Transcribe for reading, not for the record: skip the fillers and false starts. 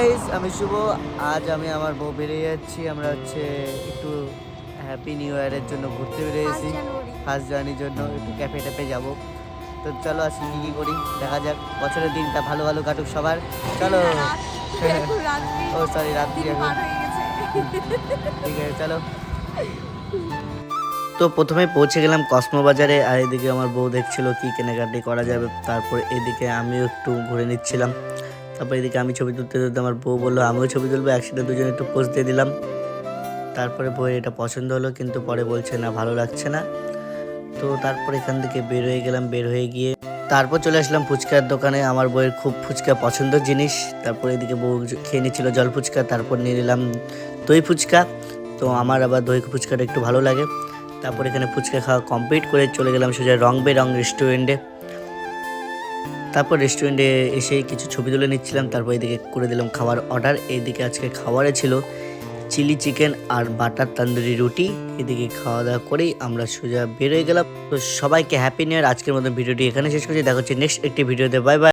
Guys, আমি শুভ। আজ আমি আমার বউ বেরিয়ে যাচ্ছি। আমরা হচ্ছে একটু হ্যাপি নিউ ইয়ারের জন্য ঘুরতে বেরিয়েছি। ফার্স্ট জার্নির জন্য একটু ক্যাফে ট্যাফে যাবো। তো চলো আজকে কী করি দেখা যাক। বছরের দিনটা ভালো ভালো কাটুক সবার। চলো। ও সরি, রাত্রি এখন। ঠিক আছে চলো। তো প্রথমে পৌঁছে গেলাম কসমো বাজারে, আর এদিকে আমার বউ দেখছিল কি কেনাকাটি করা যাবে। তারপর এদিকে আমিও একটু ঘুরে নিচ্ছিলাম। তারপর এদিকে আমি ছবি তুলতে তুলতে আমার বউ বললো আমিও ছবি তুলবো, একসাথে দুজনে একটু পোজ দিয়ে দিলাম। তারপরে বউয়ের এটা পছন্দ হলো, কিন্তু পরে বলছে না ভালো লাগছে না। তো তারপর এখান থেকে বের হয়ে গেলাম। বের হয়ে গিয়ে তারপর চলে আসলাম ফুচকার দোকানে। আমার বউয়ের খুব ফুচকা পছন্দের জিনিস। তারপর এদিকে বউ খেয়ে নিচ্ছিল জল ফুচকা, তারপর নিয়ে নিলাম দই ফুচকা। তো আমার আবার দই ফুচকাটা একটু ভালো লাগে। তারপর এখানে ফুচকা খাওয়া কমপ্লিট করে চলে গেলাম সোজা রং বেরং রেস্টুরেন্টে। তারপর রেস্টুরেন্টে এসে কিছু ছবি তুলে নিচ্ছিলাম। তারপর এদিকে করে দিলাম খাবার অর্ডার। এদিকে আজকে খাবারে ছিল চিলি চিকেন আর বাটার তন্দুরি রুটি। এদিকে খাওয়া দাওয়া করেই আমরা সোজা বেরোয় গেলাম। তো সবাইকে হ্যাপি নিউ ইয়ার। আজকের মতো ভিডিওটি এখানে শেষ করছি। দেখা হচ্ছে নেক্সট একটি ভিডিওতে। Bye bye.